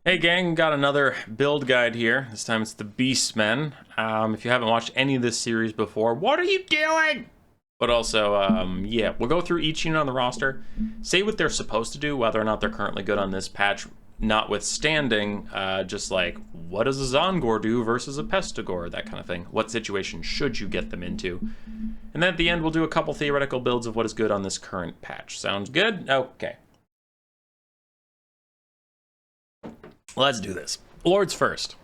Hey gang, got another build guide here. This time it's the Beastmen. If you haven't watched any of this series before, what are you doing? But also, yeah, we'll go through each unit on the roster, say what they're supposed to do, whether or not they're currently good on this patch, notwithstanding, just like, what does a Zongor do versus a Pestigore, that kind of thing. What situation should you get them into? And then at the end, we'll do a couple theoretical builds of what is good on this current patch. Sounds good? Okay. Let's do this. Lords first.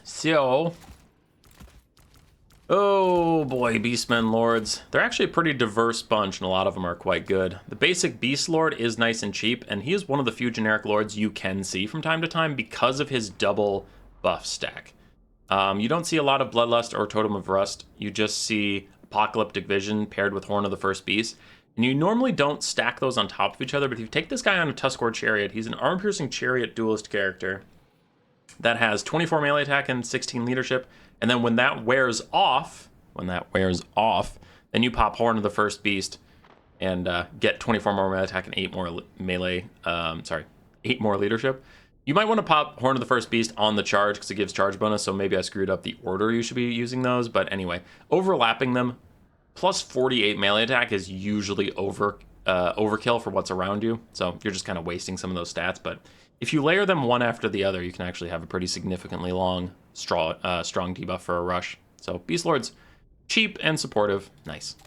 So, oh boy, Beastmen Lords. They're actually a pretty diverse bunch, and a lot of them are quite good. The basic Beast Lord is nice and cheap, and he is one of the few generic Lords you can see from time to time because of his double buff stack. You don't see a lot of Bloodlust or Totem of Rust. You just see Apocalyptic Vision paired with Horn of the First Beast. And you normally don't stack those on top of each other, but if you take this guy on a Tuskor Chariot, he's an arm-piercing chariot duelist character that has 24 melee attack and 16 leadership. And then when that wears off, then you pop Horn of the First Beast and get 24 more melee attack and 8 more melee, 8 more leadership. You might want to pop Horn of the First Beast on the charge because it gives charge bonus, so maybe I screwed up the order you should be using those. But anyway, overlapping them, plus 48 melee attack is usually overkill for what's around you, so you're just kind of wasting some of those stats. But if you layer them one after the other, you can actually have a pretty significantly long, strong debuff for a rush. So Beast Lord's cheap and supportive, nice.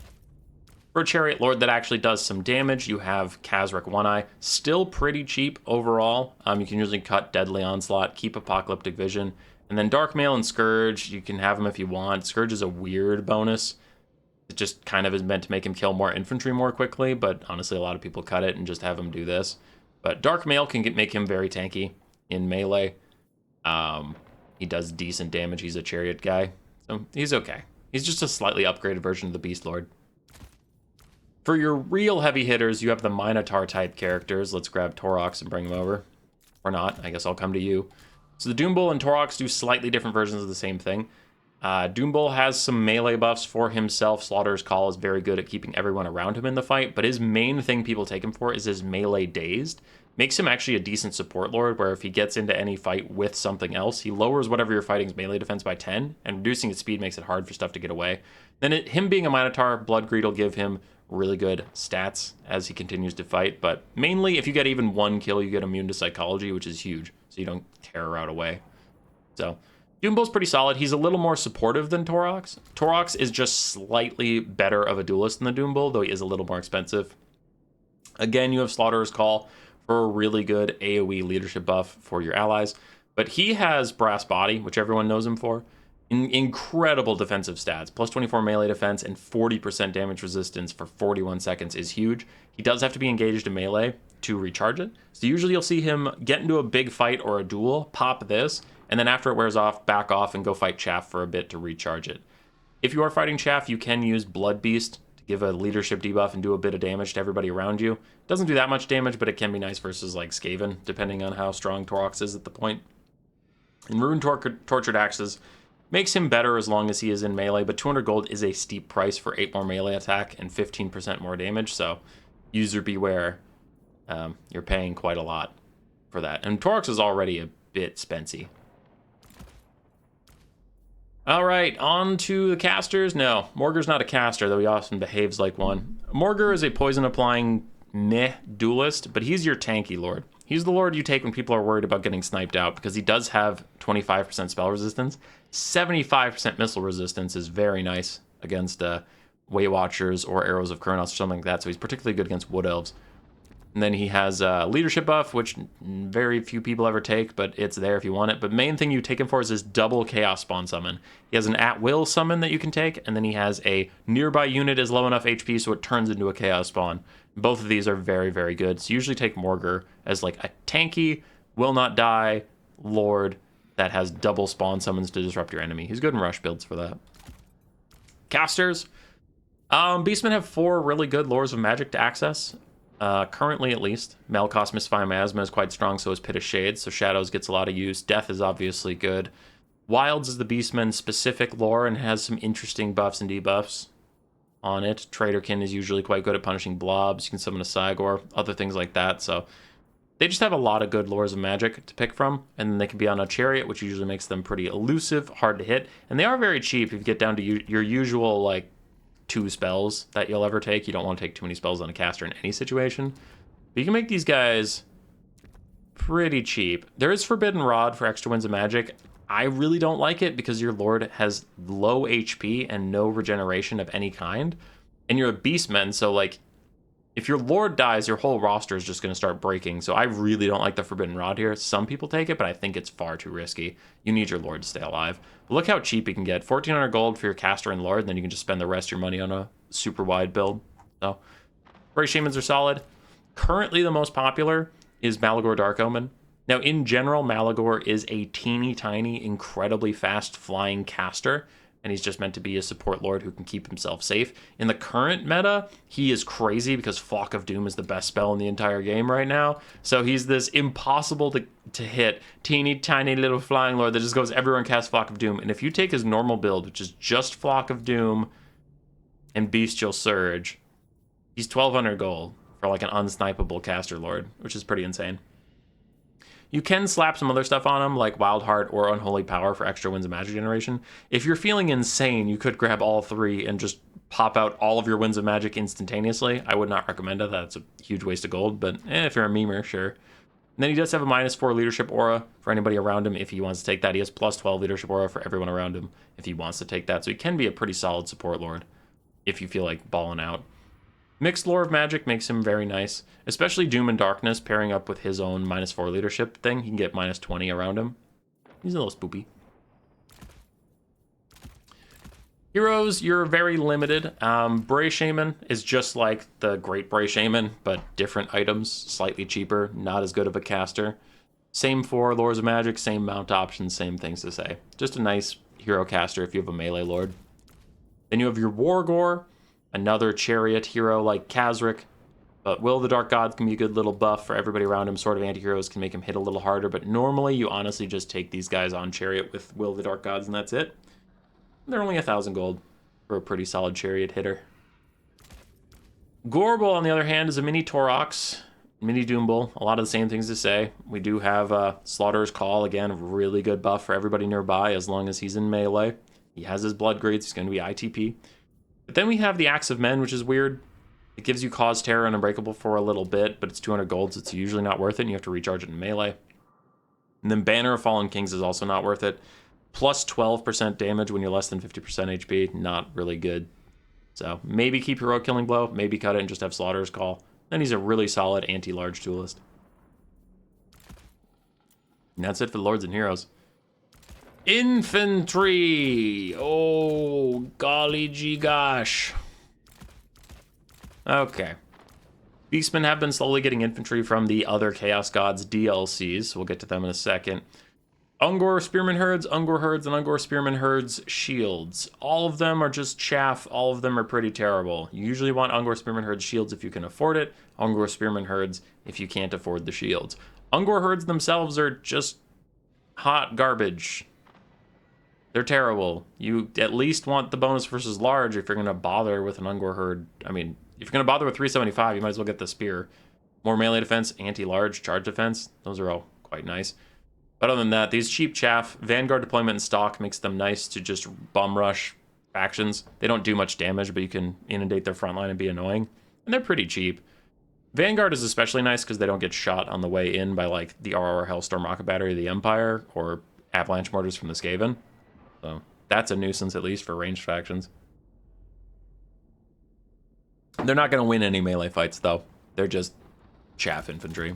For a Chariot Lord that actually does some damage, you have Kazrak One-Eye, still pretty cheap overall. You can usually cut Deadly Onslaught, keep Apocalyptic Vision, and then Dark Mail and Scourge, you can have them if you want. Scourge is a weird bonus. It just kind of is meant to make him kill more infantry more quickly, but honestly, a lot of people cut it and just have him do this. But Dark Mail can make him very tanky in melee. He does decent damage. He's a chariot guy, so he's okay. He's just a slightly upgraded version of the Beast Lord. For your real heavy hitters, you have the Minotaur type characters. Let's grab Torox and bring him over. Or not, I guess I'll come to you. So the Doom Bull and Torox do slightly different versions of the same thing. Doom Bull has some melee buffs for himself. Slaughter's Call is very good at keeping everyone around him in the fight, but his main thing people take him for is his melee dazed. Makes him actually a decent support lord, where if he gets into any fight with something else, he lowers whatever you're fighting's melee defense by 10, and reducing its speed makes it hard for stuff to get away. Then him being a Minotaur, Blood Greed will give him really good stats as he continues to fight, but mainly if you get even one kill, you get immune to psychology, which is huge, so you don't tear out away. So Doom Bull's pretty solid. He's a little more supportive than Torox. Torox is just slightly better of a duelist than the Doom Bull, though he is a little more expensive. Again, you have Slaughterer's Call for a really good AoE leadership buff for your allies. But he has Brass Body, which everyone knows him for. Incredible defensive stats. Plus 24 melee defense and 40% damage resistance for 41 seconds is huge. He does have to be engaged in melee to recharge it. So usually you'll see him get into a big fight or a duel, pop this, and then after it wears off, back off and go fight Chaff for a bit to recharge it. If you are fighting Chaff, you can use Blood Beast to give a leadership debuff and do a bit of damage to everybody around you. It doesn't do that much damage, but it can be nice versus like Skaven, depending on how strong Torox is at the point. And Rune Tortured Axes makes him better as long as he is in melee, but 200 gold is a steep price for 8 more melee attack and 15% more damage, so user beware. You're paying quite a lot for that. And Torox is already a bit spency. All right, on to the casters. No, Morgur's not a caster, though he often behaves like one. Morgur is a poison-applying meh duelist, but he's your tanky lord. He's the lord you take when people are worried about getting sniped out, because he does have 25% spell resistance. 75% missile resistance is very nice against Weight Watchers or Arrows of Kurnos or something like that, so he's particularly good against Wood Elves. And then he has a leadership buff, which very few people ever take, but it's there if you want it. But main thing you take him for is his double Chaos Spawn summon. He has an at-will summon that you can take, and then he has a nearby unit is low enough HP so it turns into a Chaos Spawn. Both of these are very, very good. So usually take Morgur as like a tanky, will not die lord that has double spawn summons to disrupt your enemy. He's good in rush builds for that. Casters. Beastmen have 4 really good Lords of Magic to access. Currently, at least. Malkos Mystifying Miasma is quite strong, so is Pit of Shades, so Shadows gets a lot of use. Death is obviously good. Wilds is the Beastman's specific lore and has some interesting buffs and debuffs on it. Traderkin is usually quite good at punishing blobs. You can summon a Cygor, other things like that, so They just have a lot of good lores of magic to pick from, and then they can be on a chariot, which usually makes them pretty elusive, hard to hit, and they are very cheap if you get down to your usual, like, 2 spells that you'll ever take. You don't want to take too many spells on a caster in any situation. But you can make these guys pretty cheap. There is Forbidden Rod for extra winds of magic. I really don't like it because your lord has low HP and no regeneration of any kind, and you're a Beastmen, so, like, if your lord dies, your whole roster is just going to start breaking. So I really don't like the Forbidden Rod here. Some people take it, but I think it's far too risky. You need your lord to stay alive. But look how cheap you can get. 1,400 gold for your caster and lord, and then you can just spend the rest of your money on a super wide build. So, Bray Shamans are solid. Currently, the most popular is Malagor Dark Omen. Now, in general, Malagor is a teeny tiny, incredibly fast flying caster, and he's just meant to be a support lord who can keep himself safe. In the current meta, he is crazy because Flock of Doom is the best spell in the entire game right now. So he's this impossible to hit, teeny tiny little flying lord that just goes everyone casts Flock of Doom. And if you take his normal build, which is just Flock of Doom and Bestial Surge, he's 1,200 gold for like an unsnipeable caster lord, which is pretty insane. You can slap some other stuff on him, like Wild Heart or Unholy Power for extra winds of magic generation. If you're feeling insane, you could grab all 3 and just pop out all of your winds of magic instantaneously. I would not recommend it. That's a huge waste of gold, but if you're a memer, sure. And then he does have a -4 leadership aura for anybody around him if he wants to take that. He has +12 leadership aura for everyone around him if he wants to take that. So he can be a pretty solid support lord if you feel like balling out. Mixed Lore of Magic makes him very nice, especially Doom and Darkness pairing up with his own -4 leadership thing. He can get -20 around him. He's a little spoopy. Heroes, you're very limited. Bray Shaman is just like the Great Bray Shaman, but different items, slightly cheaper, not as good of a caster. Same for Lores of Magic, same mount options, same things to say. Just a nice hero caster if you have a melee lord. Then you have your Wargore, another chariot hero like Kazric, but Will of the Dark Gods can be a good little buff for everybody around him. Sort of anti-heroes can make him hit a little harder, but normally you honestly just take these guys on chariot with Will of the Dark Gods and that's it. They're only 1,000 gold for a pretty solid chariot hitter. Gorbel, on the other hand, is a mini Torox, mini Doombull. A lot of the same things to say. We do have Slaughterer's Call, again, really good buff for everybody nearby as long as he's in melee. He has his blood grades, he's going to be ITP. But then we have the Axe of Men, which is weird. It gives you Cause Terror and Unbreakable for a little bit, but it's 200 gold, so it's usually not worth it, and you have to recharge it in melee. And then Banner of Fallen Kings is also not worth it. Plus 12% damage when you're less than 50% HP, not really good. So maybe keep Heroic Killing Blow, maybe cut it and just have Slaughterer's Call. Then he's a really solid anti-large duelist. And that's it for the Lords and Heroes. Infantry! Oh, golly gee gosh. Okay. Beastmen have been slowly getting infantry from the other Chaos Gods DLCs. We'll get to them in a second. Ungor Spearman Herds, Ungor Herds, and Ungor Spearman Herds shields. All of them are just chaff. All of them are pretty terrible. You usually want Ungor Spearman Herds shields if you can afford it. Ungor Spearman Herds if you can't afford the shields. Ungor Herds themselves are just hot garbage. They're terrible. You at least want the bonus versus large if you're going to bother with an Ungor Herd. I mean, if you're going to bother with 375, you might as well get the spear. More melee defense, anti-large, charge defense. Those are all quite nice. But other than that, these cheap chaff, Vanguard deployment in stock makes them nice to just bum rush factions. They don't do much damage, but you can inundate their front line and be annoying. And they're pretty cheap. Vanguard is especially nice because they don't get shot on the way in by like the RR Hellstorm Rocket Battery of the Empire or Avalanche Mortars from the Skaven. So that's a nuisance, at least for ranged factions. They're not going to win any melee fights, though. They're just chaff infantry.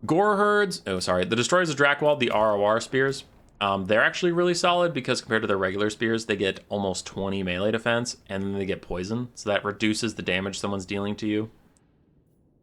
Gore Herds, the Destroyers of Drakwald, the ROR spears, they're actually really solid because compared to their regular spears, they get almost 20 melee defense, and then they get poison, so that reduces the damage someone's dealing to you.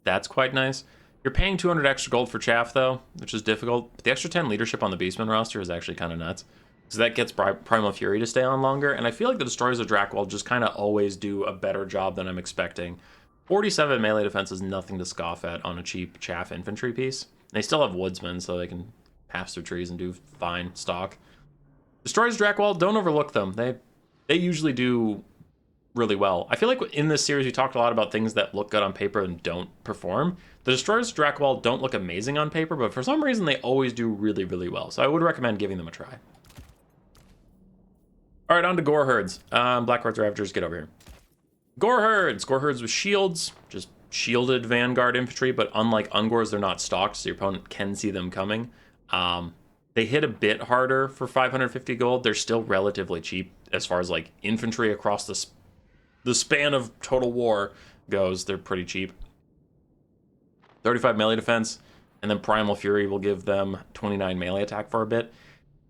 That's quite nice. You're paying 200 extra gold for chaff, though, which is difficult. But the extra 10 leadership on the Beastmen roster is actually kind of nuts. So that gets Primal Fury to stay on longer, and I feel like the Destroyers of Drakwald just kind of always do a better job than I'm expecting. 47 melee defense is nothing to scoff at on a cheap chaff infantry piece. They still have Woodsmen, so they can pass through trees and do fine stock. Destroyers of Drakwald, don't overlook them. They usually do really well. I feel like in this series we talked a lot about things that look good on paper and don't perform. The Destroyers of Drakwald don't look amazing on paper, but for some reason they always do really, really well. So I would recommend giving them a try. All right, on to Gore Herds. Black Hordes Ravagers, get over here. Gore Herds. Gore Herds with shields, just shielded Vanguard infantry, but unlike Ungors, they're not stalked, so your opponent can see them coming. They hit a bit harder for 550 gold. They're still relatively cheap as far as like infantry across the span of Total War goes. They're pretty cheap. 35 melee defense, and then Primal Fury will give them 29 melee attack for a bit.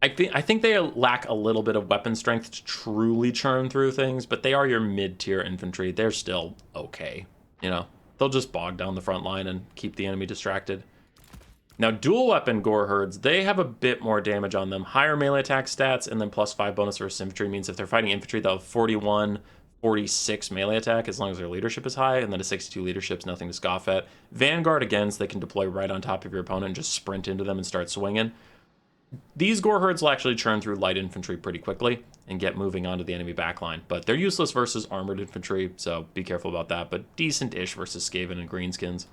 I think they lack a little bit of weapon strength to truly churn through things, but they are your mid-tier infantry. They're still okay, you know. They'll just bog down the front line and keep the enemy distracted. Now, dual weapon Gore Herds, they have a bit more damage on them. Higher melee attack stats, and then +5 bonus versus infantry means if they're fighting infantry, they'll have 41, 46 melee attack as long as their leadership is high, and then a 62 leadership's nothing to scoff at. Vanguard, again, so they can deploy right on top of your opponent and just sprint into them and start swinging. These Gore Herds will actually churn through light infantry pretty quickly and get moving onto the enemy backline, but they're useless versus armored infantry, so be careful about that, but decent-ish versus Skaven and Greenskins.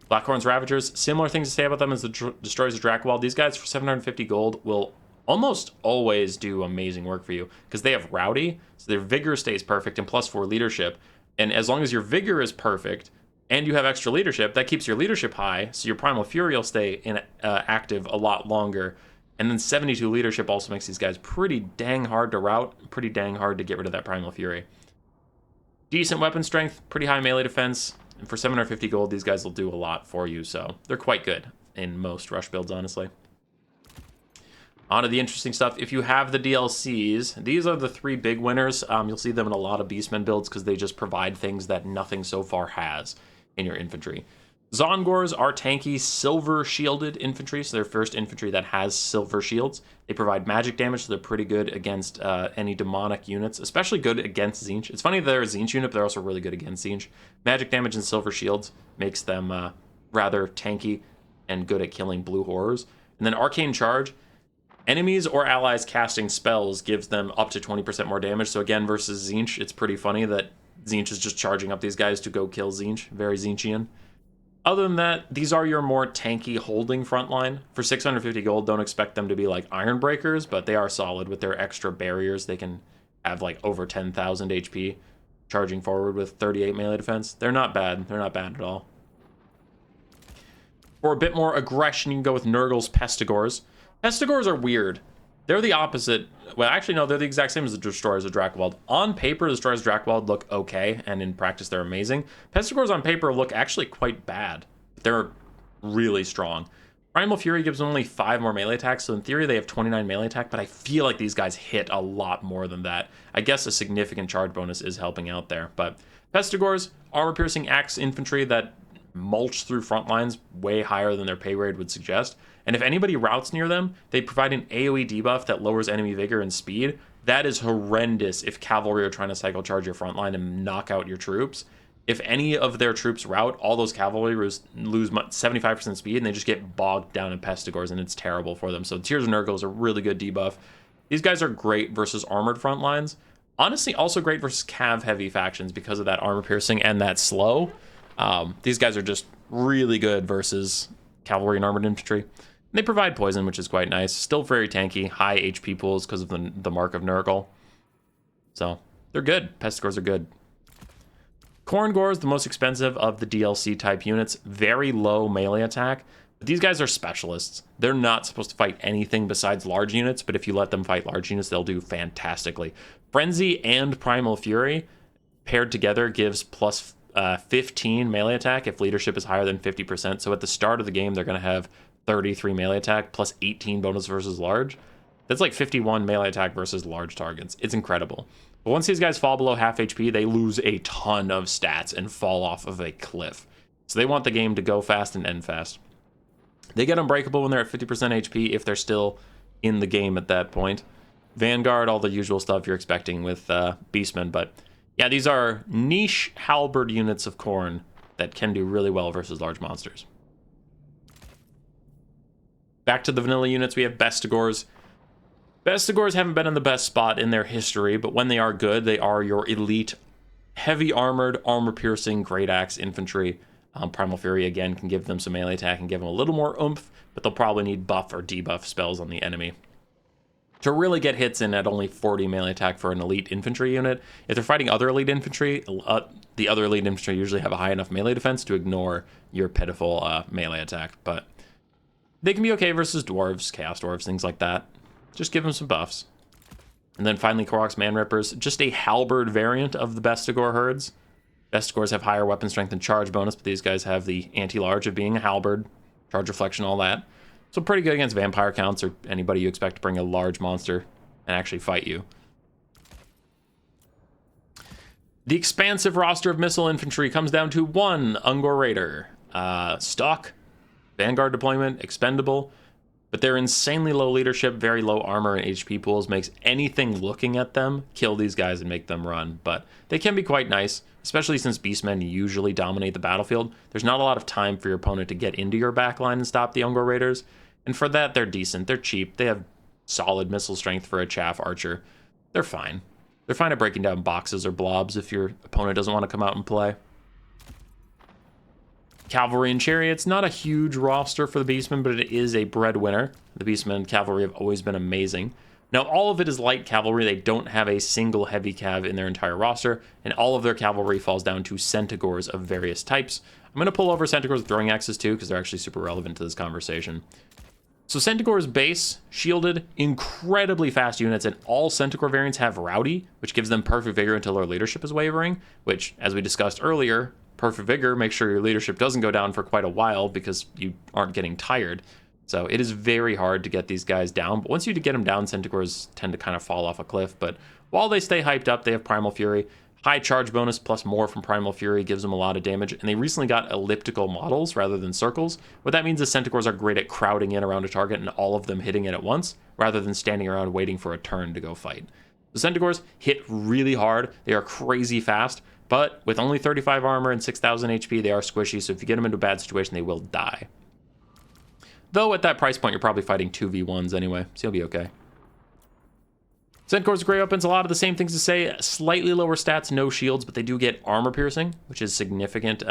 Blackhorns Ravagers, similar things to say about them as the Destroyers of Drakewald. These guys for 750 gold will almost always do amazing work for you because they have Rowdy, so their vigor stays perfect, and +4 leadership, and as long as your vigor is perfect and you have extra leadership, that keeps your leadership high, so your Primal Fury will stay active a lot longer. And then 72 leadership also makes these guys pretty dang hard to rout, pretty dang hard to get rid of that Primal Fury. Decent weapon strength, pretty high melee defense, and for 750 gold, these guys will do a lot for you, so they're quite good in most rush builds, honestly. On to the interesting stuff. If you have the DLCs, these are the 3 big winners. You'll see them in a lot of Beastmen builds because they just provide things that nothing so far has in your infantry. Zongors are tanky, silver-shielded infantry, so they're first infantry that has silver shields. They provide magic damage, so they're pretty good against any demonic units, especially good against Tzeentch. It's funny that they're a Tzeentch unit, but they're also really good against Tzeentch. Magic damage and silver shields makes them rather tanky and good at killing blue horrors. And then Arcane Charge. Enemies or allies casting spells gives them up to 20% more damage, so again, versus Tzeentch, it's pretty funny that Tzeentch is just charging up these guys to go kill Tzeentch. Very Tzeentchian. Other than that, these are your more tanky holding frontline. For 650 gold, don't expect them to be like Iron Breakers, but they are solid with their extra barriers. They can have like over 10,000 HP, charging forward with 38 melee defense. They're not bad. They're not bad at all. For a bit more aggression, you can go with Nurgle's Pestigors. Pestigors are weird. They're the opposite. Well, actually, no, they're the exact same as the Destroyers of Drakewald. On paper, the Destroyers of Drakewald look okay, and in practice, they're amazing. Pestigors on paper look actually quite bad. They're really strong. Primal Fury gives them only 5 more melee attacks, so in theory, they have 29 melee attack, but I feel like these guys hit a lot more than that. I guess a significant charge bonus is helping out there, but Pestigors, armor-piercing axe infantry that mulch through front lines way higher than their pay grade would suggest. And if anybody routes near them, they provide an AoE debuff that lowers enemy vigor and speed. That is horrendous if cavalry are trying to cycle charge your front line and knock out your troops. If any of their troops rout, all those cavalry lose 75% speed, and they just get bogged down in Pestigors, and it's terrible for them. So Tears of Nurgle is a really good debuff. These guys are great versus armored front lines. Honestly, also great versus cav-heavy factions because of that armor piercing and that slow. These guys are just really good versus cavalry and armored infantry. They provide poison, which is quite nice. Still very tanky, high HP pools because of the mark of Nurgle. So, they're good. Pestigors are good. Khorngor is the most expensive of the DLC type units. Very low melee attack. But these guys are specialists. They're not supposed to fight anything besides large units, but if you let them fight large units, they'll do fantastically. Frenzy and Primal Fury paired together gives plus 15 melee attack if leadership is higher than 50%. So at the start of the game, they're going to have 33 melee attack plus 18 bonus versus large. That's like 51 melee attack versus large targets. It's incredible. But once these guys fall below half HP, they lose a ton of stats and fall off of a cliff. So they want the game to go fast and end fast. They get unbreakable when they're at 50% HP if they're still in the game at that point. Vanguard, all the usual stuff you're expecting with Beastmen. But yeah, these are niche halberd units of Khorne that can do really well versus large monsters. Back to the vanilla units, we have Bestigors. Bestigors haven't been in the best spot in their history, but when they are good, they are your elite heavy armored, armor-piercing, great axe infantry. Primal Fury, again, can give them some melee attack and give them a little more oomph, but they'll probably need buff or debuff spells on the enemy to really get hits in at only 40 melee attack for an elite infantry unit. If they're fighting other elite infantry, the other elite infantry usually have a high enough melee defense to ignore your pitiful melee attack, but they can be okay versus dwarves, chaos dwarves, things like that. Just give them some buffs. And then finally, Korok's Man Rippers, just a halberd variant of the Bestigor herds. Bestigors have higher weapon strength and charge bonus, but these guys have the anti-large of being a halberd, charge reflection, all that. So pretty good against vampire counts or anybody you expect to bring a large monster and actually fight you. The expansive roster of missile infantry comes down to 1 Ungor Raider. Stock, Vanguard deployment, expendable, but their insanely low leadership, very low armor and HP pools makes anything looking at them kill these guys and make them run. But they can be quite nice, especially since Beastmen usually dominate the battlefield. There's not a lot of time for your opponent to get into your backline and stop the Ungor Raiders. And for that, they're decent. They're cheap. They have solid missile strength for a chaff archer. They're fine. They're fine at breaking down boxes or blobs if your opponent doesn't want to come out and play. Cavalry and chariots, not a huge roster for the Beastmen, but it is a breadwinner. The Beastmen and cavalry have always been amazing. Now, all of it is light cavalry. They don't have a single heavy cav in their entire roster, and all of their cavalry falls down to centigors of various types. I'm going to pull over centigors with throwing axes too, because they're actually super relevant to this conversation. So Centigor's base, shielded, incredibly fast units, and all Centigor variants have Rowdy, which gives them perfect vigor until their leadership is wavering, which, as we discussed earlier, perfect vigor makes sure your leadership doesn't go down for quite a while because you aren't getting tired. So it is very hard to get these guys down, but once you get them down, Centigors tend to kind of fall off a cliff. But while they stay hyped up, they have Primal Fury. High charge bonus plus more from Primal Fury gives them a lot of damage, and they recently got elliptical models rather than circles. What that means is Centigors are great at crowding in around a target and all of them hitting it at once, rather than standing around waiting for a turn to go fight. The Centigors hit really hard, they are crazy fast, but with only 35 armor and 6,000 HP, they are squishy, so if you get them into a bad situation, they will die. Though at that price point, you're probably fighting 2v1s anyway, so you'll be okay. Centigors Grey Weapons, a lot of the same things to say. Slightly lower stats, no shields, but they do get armor piercing, which is significant.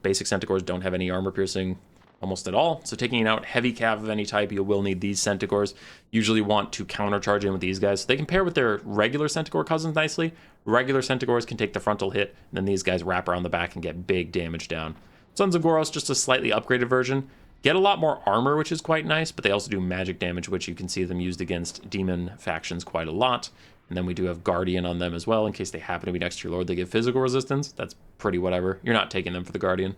Basic Centigors don't have any armor piercing almost at all. So taking out heavy cav of any type, you will need these Centigors. Usually want to countercharge in with these guys. So they can pair with their regular Centigor cousins nicely. Regular Centigors can take the frontal hit, and then these guys wrap around the back and get big damage down. Sons of Goros, just a slightly upgraded version. Get a lot more armor, which is quite nice, but they also do magic damage, which you can see them used against demon factions quite a lot. And then we do have Guardian on them as well, in case they happen to be next to your Lord. They give physical resistance. That's pretty whatever. You're not taking them for the Guardian.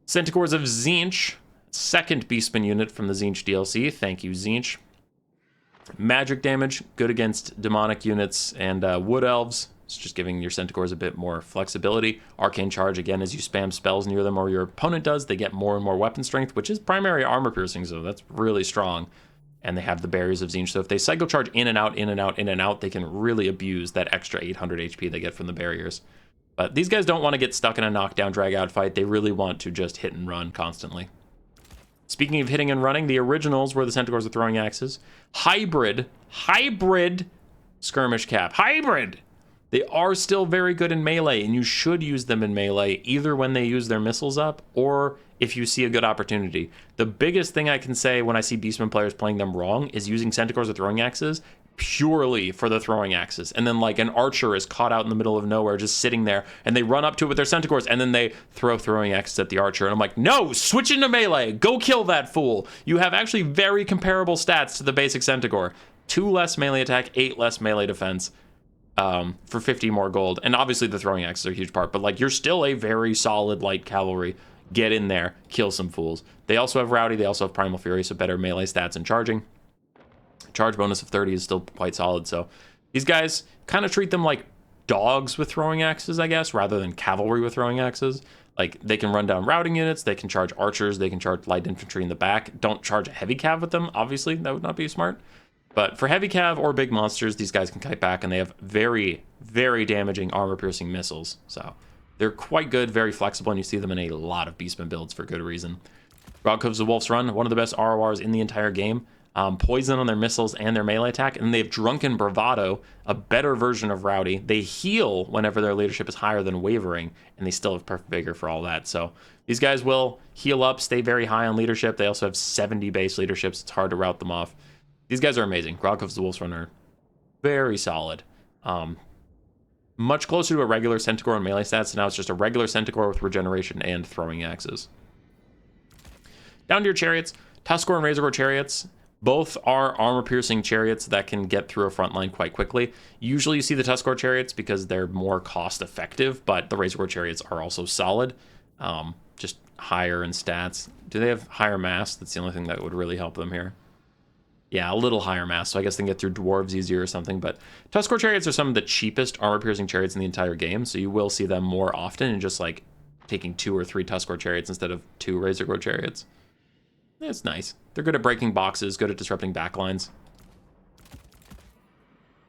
Centigors of Tzeentch, second Beastman unit from the Tzeentch DLC. Thank you, Tzeentch. Magic damage, good against demonic units and wood elves. It's just giving your Centigors a bit more flexibility. Arcane Charge, again, as you spam spells near them or your opponent does, they get more and more weapon strength, which is primary armor piercing, so that's really strong. And they have the barriers of Tzeentch, so if they cycle charge in and out, in and out, in and out, they can really abuse that extra 800 HP they get from the barriers. But these guys don't want to get stuck in a knockdown, drag-out fight. They really want to just hit and run constantly. Speaking of hitting and running, the originals were the Centigors with throwing axes. Hybrid skirmish cap. Hybrid! They are still very good in melee, and you should use them in melee, either when they use their missiles up, or if you see a good opportunity. The biggest thing I can say when I see Beastman players playing them wrong is using Centigors with throwing axes purely for the throwing axes. And then like an archer is caught out in the middle of nowhere just sitting there, and they run up to it with their Centigors, and then they throw throwing axes at the archer. And I'm like, no, switch into melee. Go kill that fool. You have actually very comparable stats to the basic Centigor. 2 less melee attack, 8 less melee defense. For 50 more gold. And obviously the throwing axes are a huge part, but like you're still a very solid light cavalry. Get in there, kill some fools. They also have Rowdy, they also have Primal Fury, so better melee stats and charging. Charge bonus of 30 is still quite solid, so these guys kind of treat them like dogs with throwing axes, I guess, rather than cavalry with throwing axes. Like they can run down routing units, they can charge archers, they can charge light infantry in the back. Don't charge a heavy cav with them, obviously, that would not be smart. But for heavy cav or big monsters, these guys can kite back, and they have very, very damaging armor-piercing missiles. So they're quite good, very flexible, and you see them in a lot of Beastman builds for good reason. Grog Hooves of Wolf's Run, one of the best RORs in the entire game. poison on their missiles and their melee attack, and they have Drunken Bravado, a better version of Rowdy. They heal whenever their leadership is higher than Wavering, and they still have Perfect Vigor for all that. So these guys will heal up, stay very high on leadership. They also have 70 base leaderships. It's hard to route them off. These guys are amazing. Grogkov's the Wolf's Runner, very solid. Much closer to a regular Centaur in melee stats, so now it's just a regular Centaur with regeneration and throwing axes. Down to your chariots. Tuskor and Razorgore chariots. Both are armor-piercing chariots that can get through a front line quite quickly. Usually you see the Tuskor chariots because they're more cost-effective, but the Razorgore chariots are also solid. Just higher in stats. Do they have higher mass? That's the only thing that would really help them here. Yeah, a little higher mass, so I guess they can get through dwarves easier or something, but Tuskor chariots are some of the cheapest armor-piercing chariots in the entire game, so you will see them more often in just, like, taking 2 or 3 Tuskor chariots instead of 2 Razorgore chariots. It's nice. They're good at breaking boxes, good at disrupting backlines.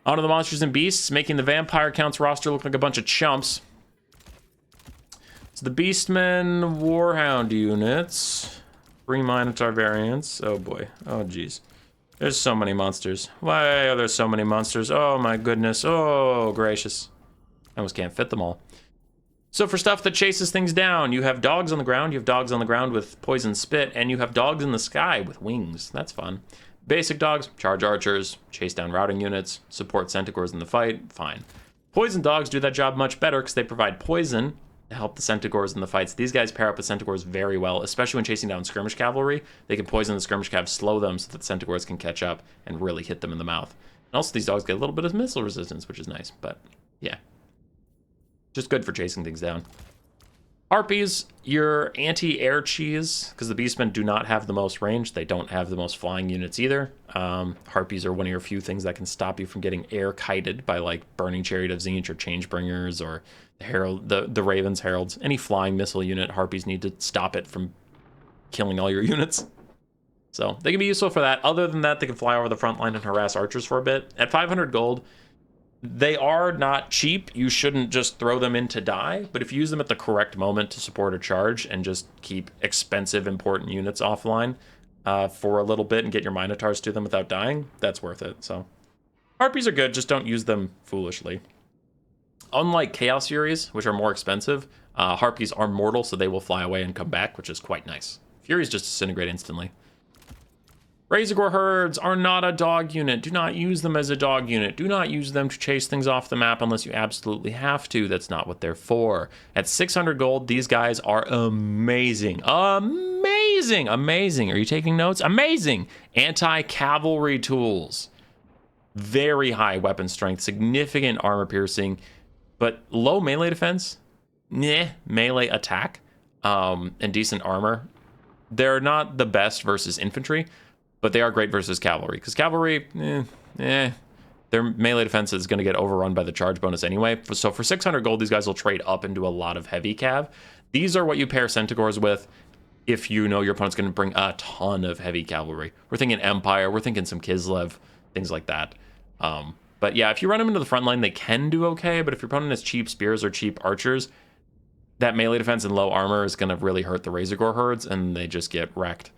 On to the monsters and beasts, making the vampire counts roster look like a bunch of chumps. So the Beastmen Warhound units. 3 Minotaur variants. Oh boy. Oh geez. There's so many monsters. Why are there so many monsters? Oh my goodness. Oh gracious. I almost can't fit them all. So for stuff that chases things down, you have dogs on the ground, you have dogs on the ground with poison spit, and you have dogs in the sky with wings. That's fun. Basic dogs, charge archers, chase down routing units, support centaurs in the fight, fine. Poison dogs do that job much better because they provide poison to help the centaurs in the fights. These guys pair up with centaurs very well, especially when chasing down skirmish cavalry. They can poison the skirmish cav, slow them so that the centaurs can catch up and really hit them in the mouth. And also these dogs get a little bit of missile resistance, which is nice, but yeah. Just good for chasing things down. Harpies, your anti-air cheese, because the Beastmen do not have the most range. They don't have the most flying units either. Harpies are one of your few things that can stop you from getting air kited by like Burning Chariot of Tzeentch or Changebringers or the Herald, the Raven's Heralds. Any flying missile unit, Harpies need to stop it from killing all your units. So they can be useful for that. Other than that, they can fly over the front line and harass archers for a bit. At 500 gold, they are not cheap. You shouldn't just throw them in to die, but if you use them at the correct moment to support a charge and just keep expensive, important units offline for a little bit and get your Minotaurs to them without dying, that's worth it. So Harpies are good, just don't use them foolishly. Unlike Chaos Furies, which are more expensive, Harpies are mortal, so they will fly away and come back, which is quite nice. Furies just disintegrate instantly. Razorgore herds are not a dog unit. Do not use them as a dog unit. Do not use them to chase things off the map unless you absolutely have to. That's not what they're for. At 600 gold, these guys are amazing. Amazing. Amazing. Are you taking notes? Amazing. Anti-cavalry tools. Very high weapon strength, significant armor piercing, but low melee defense. Melee attack, and decent armor. They're not the best versus infantry, but they are great versus cavalry, because cavalry, their melee defense is going to get overrun by the charge bonus anyway. So for 600 gold, these guys will trade up into a lot of heavy cav. These are what you pair centaurs with if you know your opponent's going to bring a ton of heavy cavalry. We're thinking Empire, we're thinking some Kislev, things like that. But yeah, if you run them into the front line, they can do okay, but if your opponent has cheap spears or cheap archers, that melee defense and low armor is going to really hurt the Razorgore herds, and they just get wrecked.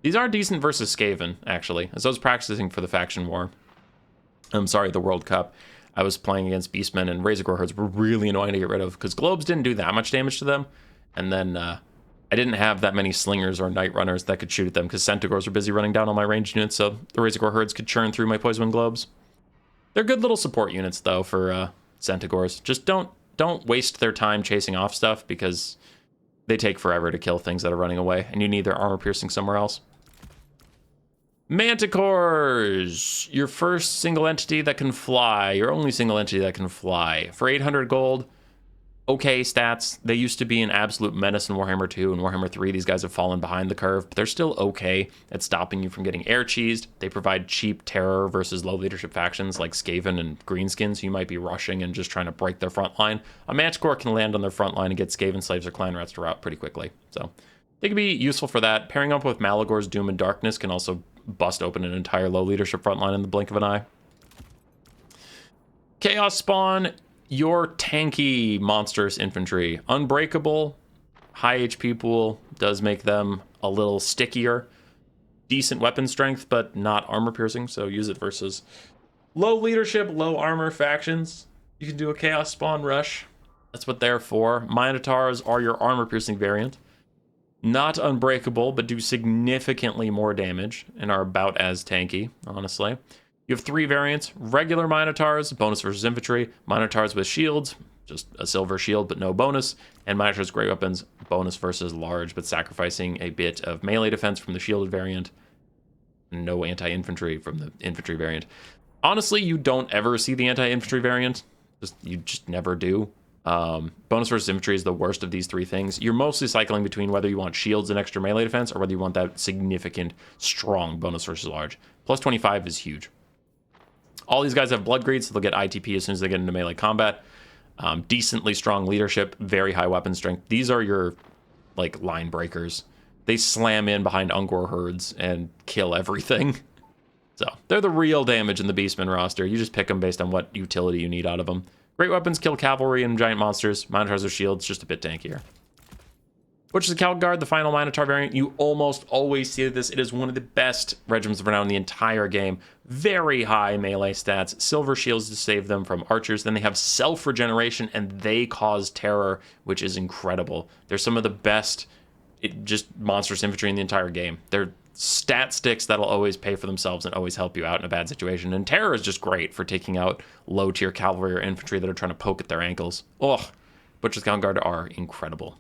These are decent versus Skaven, actually. As I was practicing for the faction war, the World Cup, I was playing against Beastmen, and Razorgore herds were really annoying to get rid of, because globes didn't do that much damage to them, and then I didn't have that many slingers or night runners that could shoot at them, because centaurs were busy running down on my ranged units, so the Razorgore herds could churn through my poison globes. They're good little support units, though, for centaurs. Just don't waste their time chasing off stuff, because they take forever to kill things that are running away, and you need their armor piercing somewhere else. Manticores, your first single entity that can fly, your only single entity that can fly. For 800 gold, okay stats. They used to be an absolute menace in Warhammer 2 and Warhammer 3. These guys have fallen behind the curve, but they're still okay at stopping you from getting air cheesed. They provide cheap terror versus low leadership factions like Skaven and Greenskins, who you might be rushing and just trying to break their front line. A Manticore can land on their front line and get Skaven slaves or clan rats to rout pretty quickly. So they can be useful for that. Pairing up with Malagor's Doom and Darkness can also bust open an entire low leadership front line in the blink of an eye. Chaos Spawn, your tanky monstrous infantry. Unbreakable, high HP pool does make them a little stickier. decent weapon strength, but not armor piercing, so use it versus low leadership, low armor factions. You can do a Chaos Spawn Rush. That's what they're for. Minotaurs are your armor piercing variant. Not unbreakable, but do significantly more damage and are about as tanky, honestly. You have 3 variants: regular Minotaurs, bonus versus infantry; Minotaurs with shields, just a silver shield but no bonus; and Minotaurs great weapons, bonus versus large, but sacrificing a bit of melee defense from the shielded variant. No anti-infantry from the infantry variant. Honestly, you don't ever see the anti-infantry variant. You just never do. Bonus versus infantry is the worst of these 3 things. You're mostly cycling between whether you want shields and extra melee defense or whether you want that significant, strong bonus versus large. Plus 25 is huge. All these guys have blood greed, so they'll get ITP as soon as they get into melee combat. Decently strong leadership, very high weapon strength. These are your, like, line breakers. They slam in behind Ungor herds and kill everything. So they're the real damage in the Beastmen roster. You just pick them based on what utility you need out of them. Great weapons kill cavalry and giant monsters. Minotaurs with shields, just a bit tankier. Which is the Calgard, the final Minotaur variant. You almost always see this. It is one of the best regiments of renown in the entire game. Very high melee stats. Silver shields to save them from archers. Then they have self-regeneration, and they cause terror, which is incredible. They're some of the best just monstrous infantry in the entire game. They're stat sticks that'll always pay for themselves and always help you out in a bad situation. And terror is just great for taking out low-tier cavalry or infantry that are trying to poke at their ankles. Ugh. Butcher's Calgard are incredible.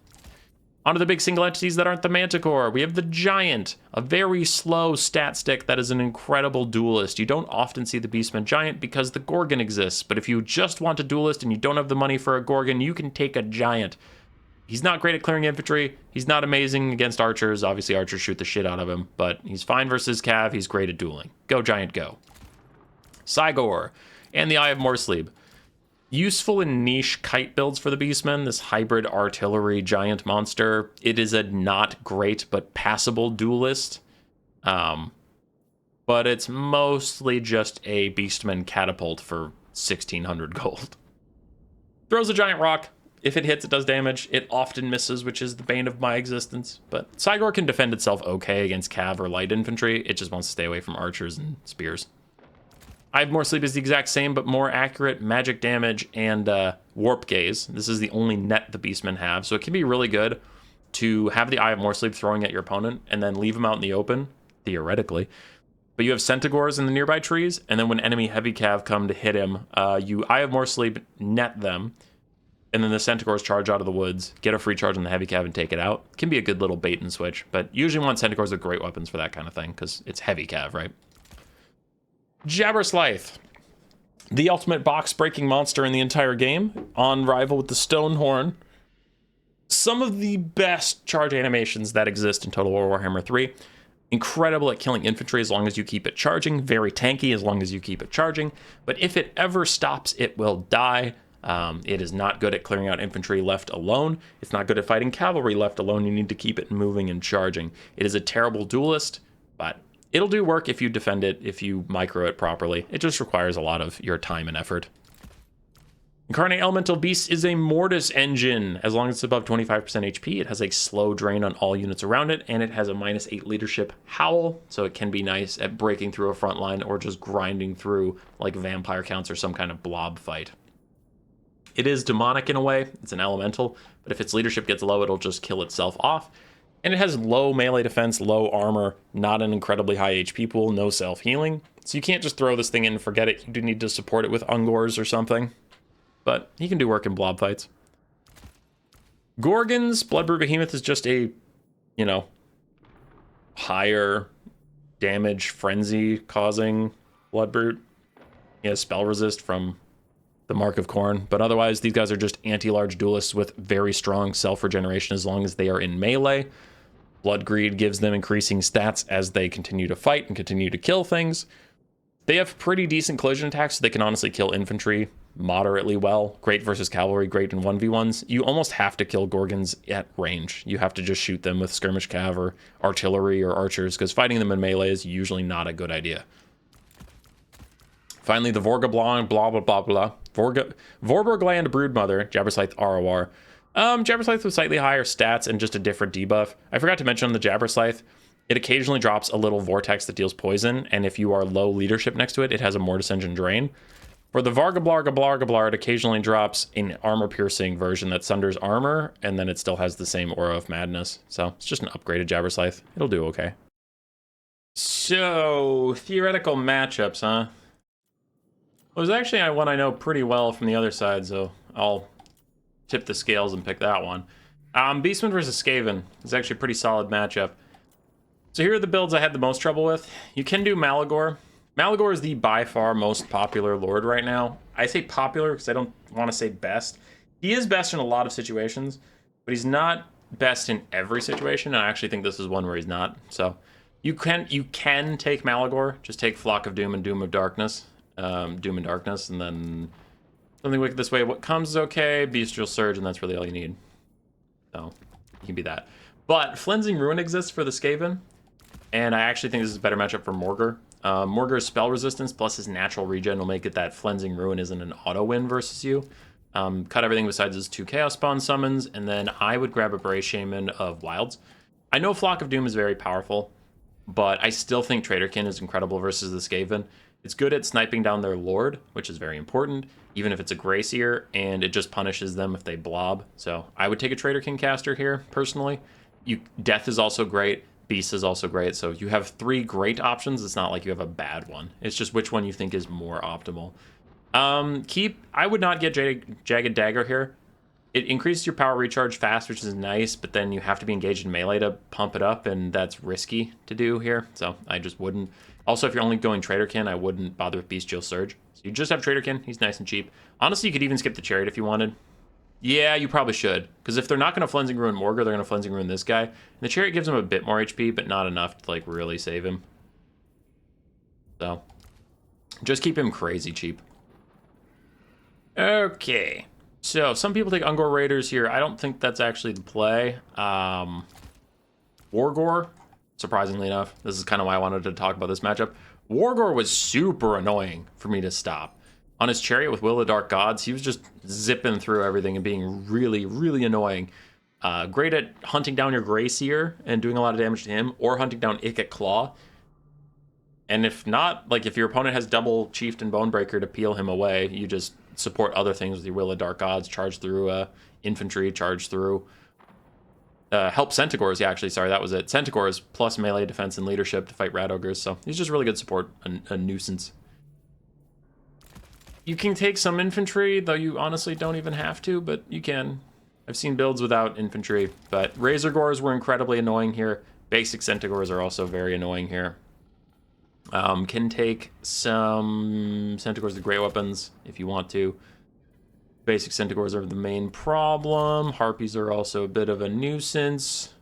Onto the big single entities that aren't the Manticore. We have the Giant, a very slow stat stick that is an incredible duelist. You don't often see the Beastman Giant because the Gorgon exists, but if you just want a duelist and you don't have the money for a Gorgon, you can take a Giant. He's not great at clearing infantry. He's not amazing against archers. Obviously, archers shoot the shit out of him, but he's fine versus Cav. He's great at dueling. Go, Giant, go. Cygor and the Eye of Morsleb. Useful in niche kite builds for the Beastmen, this hybrid artillery giant monster. It is a not great but passable duelist. But it's mostly just a Beastman catapult for 1,600 gold. Throws a giant rock. If it hits, it does damage. It often misses, which is the bane of my existence. But Cygor can defend itself okay against cav or light infantry. It just wants to stay away from archers and spears. Eye of Morsleb is the exact same, but more accurate magic damage and warp gaze. This is the only net the Beastmen have, so it can be really good to have the Eye of Morsleb throwing at your opponent and then leave him out in the open, theoretically. But you have Centaurs in the nearby trees, and then when enemy heavy cav come to hit him, you Eye of Morsleb net them, and then the Centaurs charge out of the woods, get a free charge on the heavy cav and take it out. It can be a good little bait and switch, but usually want Centaurs with great weapons for that kind of thing, because it's heavy cav, right? Jabberslythe, the ultimate box-breaking monster in the entire game, on rival with the Stonehorn. Some of the best charge animations that exist in Total War Warhammer 3. Incredible at killing infantry as long as you keep it charging. Very tanky as long as you keep it charging. But if it ever stops, it will die. It is not good at clearing out infantry left alone. It's not good at fighting cavalry left alone. You need to keep it moving and charging. It is a terrible duelist, but it'll do work if you defend it, if you micro it properly. It just requires a lot of your time and effort. Incarnate Elemental Beast is a Mortis engine. As long as it's above 25% HP, it has a slow drain on all units around it, and it has a -8 leadership howl, so it can be nice at breaking through a front line or just grinding through like vampire counts or some kind of blob fight. It is demonic in a way. It's an elemental, but if its leadership gets low, it'll just kill itself off. And it has low melee defense, low armor, not an incredibly high HP pool, no self-healing. So you can't just throw this thing in and forget it. You do need to support it with Ungors or something. But he can do work in blob fights. Gorgons, Bloodbrute Behemoth is just a, higher damage frenzy causing Bloodbrute. He has spell resist from the Mark of Khorne, but otherwise these guys are just anti-large duelists with very strong self-regeneration as long as they are in melee. Blood Greed gives them increasing stats as they continue to fight and continue to kill things. They have pretty decent collision attacks, so they can honestly kill infantry moderately well. Great versus cavalry, great in 1v1s. You almost have to kill Gorgons at range. You have to just shoot them with skirmish cav or artillery or archers, because fighting them in melee is usually not a good idea. Finally, the Vorgablang, blah, blah, blah, blah. Vorborgland Broodmother, Jabberslythe ROR. Jabberslythe with slightly higher stats and just a different debuff. I forgot to mention on the Jabberslythe, It occasionally drops a little vortex that deals poison, and if you are low leadership next to it, it has a Mortis Engine Drain. For the Vargablargablargablar, it occasionally drops an armor-piercing version that sunders armor, and then it still has the same Aura of Madness. So it's just an upgraded Jabber Scythe. It'll do okay. So, theoretical matchups, huh? Well, there's actually one I know pretty well from the other side, so I'll tip the scales and pick that one. Beastmen versus Skaven is actually a pretty solid matchup. So here are the builds I had the most trouble with. You can do Malagor. Malagor is the by far most popular lord right now. I say popular because I don't want to say best. He is best in a lot of situations, but he's not best in every situation. And I actually think this is one where he's not. So you can take Malagor. Just take Flock of Doom and Doom of Darkness. Doom and Darkness, and then something wicked this way. What comes is okay. Bestial Surge, and that's really all you need. So you can be that. But Flensing Ruin exists for the Skaven. And I actually think this is a better matchup for Morgr. Morgr's spell resistance plus his natural regen will make it that Flensing Ruin isn't an auto win versus you. Cut everything besides his 2 Chaos Spawn summons, and then I would grab a Bray Shaman of Wilds. I know Flock of Doom is very powerful, but I still think Traderkin is incredible versus the Skaven. It's good at sniping down their Lord, which is very important, even if it's a Grayseer, and it just punishes them if they blob. So I would take a Traderkin caster here, personally. Death is also great. Beast is also great, so you have 3 great options. It's not like you have a bad one. It's just which one you think is more optimal. I would not get Jagged Dagger here. It increases your power recharge fast, which is nice, but then you have to be engaged in melee to pump it up, and that's risky to do here, so I just wouldn't. Also, if you're only going Traderkin, I wouldn't bother with Bestial Surge. So you just have Traderkin. He's nice and cheap. Honestly, you could even skip the Chariot if you wanted. Yeah, you probably should, because if they're not going to Flensing Ruin Morgr, they're going to Flensing Ruin this guy. And the Chariot gives him a bit more HP, but not enough to, like, really save him. So, just keep him crazy cheap. Okay, so some people take Ungor Raiders here. I don't think that's actually the play. Wargor, surprisingly enough, this is kind of why I wanted to talk about this matchup. Wargor was super annoying for me to stop. On his chariot with Will of the Dark Gods, he was just zipping through everything and being really, really annoying. Great at hunting down your Grayseer and doing a lot of damage to him, or hunting down Ick Claw. And if not, like if your opponent has double Chieftain Bonebreaker to peel him away, you just support other things with your Will of Dark Gods, charge through Infantry, charge through... help Centaurs, yeah, actually, sorry, that was it. Centaurs plus melee defense and leadership to fight Rat Ogres, so he's just really good support, a nuisance. You can take some infantry, though you honestly don't even have to, but you can. I've seen builds without infantry, but Razor Gores were incredibly annoying here. Basic Centaurs are also very annoying here. Can take some Centaurs with great weapons if you want to. Basic Centaurs are the main problem. Harpies are also a bit of a nuisance.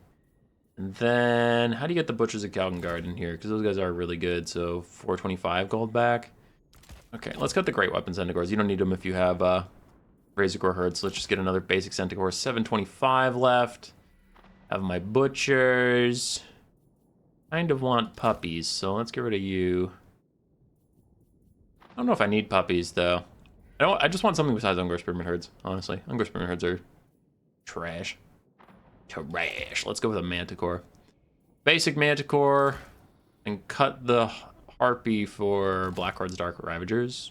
And then, how do you get the Butchers of Calgengard in here? Because those guys are really good, so 425 gold back. Okay, let's cut the great weapon Centaurs. You don't need them if you have Razor Gore Herd, so let's just get another basic Centaur. 725 left. Have my Butchers. Kind of want puppies, so let's get rid of you. I don't know if I need puppies, though. I just want something besides Ungor Spearman Herds, honestly. Ungor Spearman Herds are trash. Trash. Let's go with a Manticore. Basic Manticore. And cut the Harpy for Blackhord's Dark Ravagers.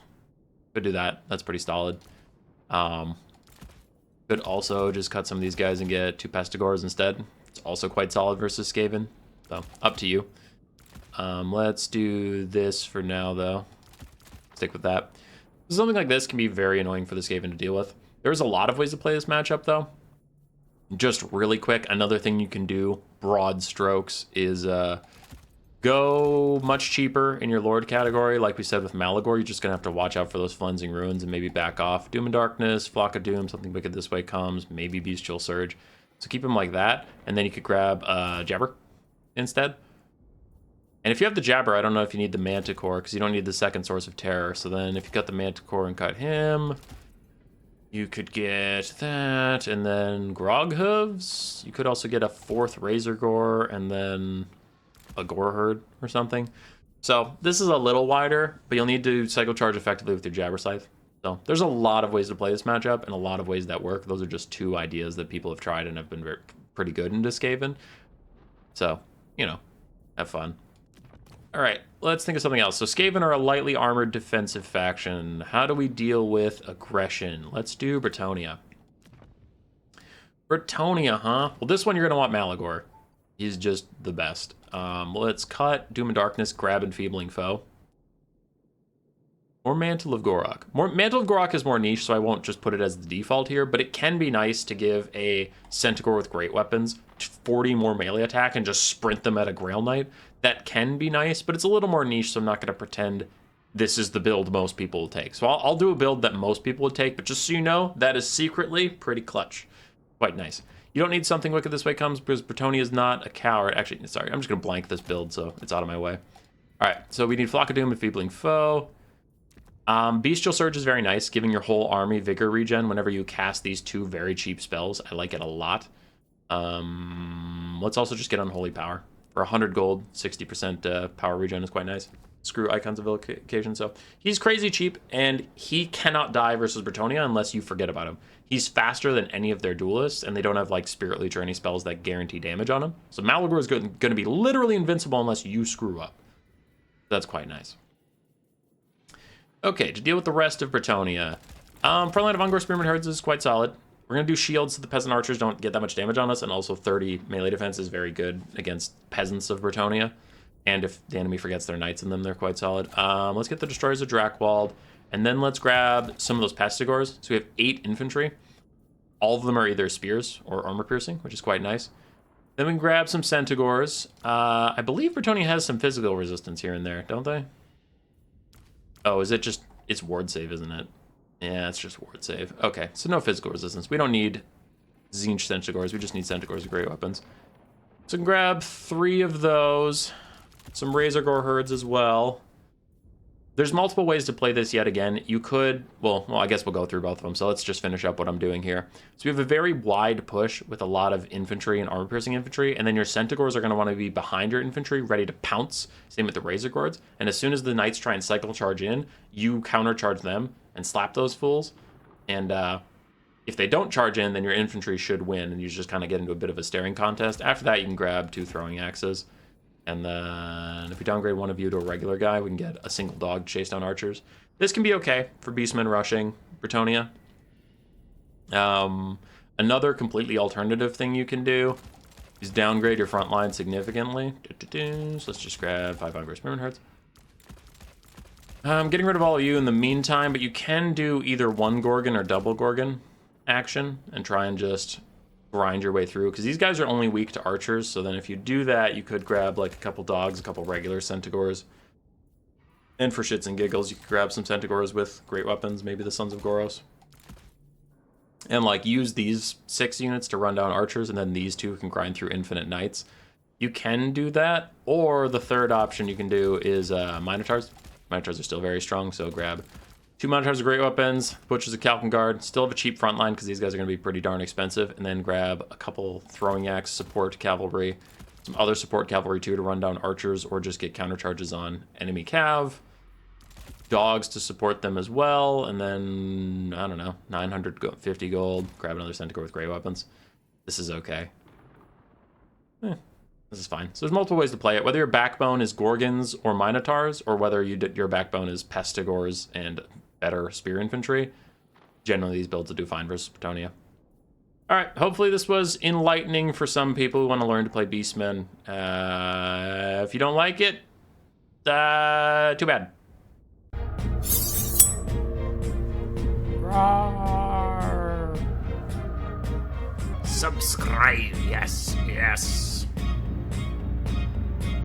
Could do that. That's pretty solid. Could also just cut some of these guys and get 2 Pestigores instead. It's also quite solid versus Skaven. So, up to you. Let's do this for now, though. Stick with that. Something like this can be very annoying for the Skaven to deal with. There's a lot of ways to play this matchup, though. Just really quick, another thing you can do, broad strokes, is go much cheaper in your Lord category. Like we said with Malagor, you're just going to have to watch out for those Flensing Ruins and maybe back off. Doom and Darkness, Flock of Doom, something wicked this way comes, maybe Bestial Surge. So keep them like that, and then you could grab Jabber instead. And if you have the Jabber, I don't know if you need the Manticore, because you don't need the second source of terror. So then if you cut the Manticore and cut him, you could get that, and then Grog Hooves. You could also get a 4th Razor Gore, and then a Gore Herd or something. So this is a little wider, but you'll need to cycle charge effectively with your Jabber Scythe. So there's a lot of ways to play this matchup, and a lot of ways that work. Those are just 2 ideas that people have tried and have been pretty good into Skaven. So, you know, Have fun. All right, let's think of something else. So Skaven are a lightly armored defensive faction. How do we deal with aggression? Let's do Bretonnia. Bretonnia, huh? Well, this one you're going to want Malagor. He's just the best. Let's cut Doom and Darkness, grab Enfeebling Foe. Or Mantle of Gorok. Mantle of Gorok is more niche, so I won't just put it as the default here, but it can be nice to give a Centaur with great weapons 40 more melee attack and just sprint them at a Grail Knight. That can be nice, but it's a little more niche, so I'm not going to pretend this is the build most people will take. So I'll do a build that most people would take, but just so you know, that is secretly pretty clutch. Quite nice. You don't need Something Wicked This Way Comes because Bretonnia is not a coward. Actually, sorry, I'm just going to blank this build so it's out of my way. All right, so we need Flock of Doom, Enfeebling Foe. Bestial Surge is very nice, giving your whole army vigor regen whenever you cast these two very cheap spells. I like it a lot. Let's also just get Unholy Power. For 100 gold, 60% power regen is quite nice. Screw Icons of Evocation. So he's crazy cheap, and he cannot die versus Bretonnia unless you forget about him. He's faster than any of their duelists, and they don't have like Spirit Leech or any spells that guarantee damage on him. So Malagor is going to be literally invincible unless you screw up. That's quite nice. Okay, to deal with the rest of Bretonnia, Frontline of Ungor Spearman Herds is quite solid. We're going to do shields so the peasant archers don't get that much damage on us, and also 30 melee defense is very good against peasants of Bretonnia. And if the enemy forgets their knights in them, they're quite solid. Let's get the Destroyers of Drakewald, and then let's grab some of those Pestigors. So we have 8 infantry. All of them are either spears or armor piercing, which is quite nice. Then we can grab some Centaurs. I believe Bretonnia has some physical resistance here and there, don't they? Oh, is it just... It's ward save, isn't it? Yeah, it's just ward save. Okay, so no physical resistance. We don't need Tzeentch Centaurs. We just need Centaurs with great weapons. So we can grab 3 of those. Some Razor Gore herds as well. There's multiple ways to play this yet again. You could... Well, I guess we'll go through both of them. So let's just finish up what I'm doing here. So we have a very wide push with a lot of infantry and armor-piercing infantry. And then your Centaurs are going to want to be behind your infantry, ready to pounce. Same with the Razor Guards. And as soon as the Knights try and cycle charge in, you countercharge them and slap those fools. And if they don't charge in, then your infantry should win. And you just kind of get into a bit of a staring contest. After that, you can grab 2 throwing axes. And then if we downgrade one of you to a regular guy, we can get a single dog to chase down archers. This can be okay for Beastmen rushing Bretonnia. Another completely alternative thing you can do is downgrade your front line significantly. So let's just grab 5 Ungor Spearman Herds. I'm getting rid of all of you in the meantime, but you can do either 1 Gorgon or double Gorgon action and try and just grind your way through, because these guys are only weak to archers. So then if you do that, you could grab like a couple dogs, a couple regular Centaurs, and for shits and giggles you could grab some Centaurs with great weapons, maybe the Sons of Goros, and like use these 6 units to run down archers, and then these 2 can grind through infinite knights. You can do that, or the third option you can do is Minotaurs. Minotaurs are still very strong, so grab 2 Minotaurs of great weapons, Butchers of Kalkengard, still have a cheap front line because these guys are going to be pretty darn expensive, and then grab a couple throwing axe support cavalry, some other support cavalry too to run down archers or just get countercharges on enemy cav, dogs to support them as well, and then, I don't know, 950 gold, grab another Centaur with great weapons. This is okay. This is fine. So there's multiple ways to play it, whether your backbone is Gorgons or Minotaurs, or whether your backbone is Pestigors and better spear infantry. Generally, these builds will do fine versus Bretonnia. All right, hopefully this was enlightening for some people who want to learn to play Beastmen. If you don't like it, too bad. Roar. Subscribe, yes, yes.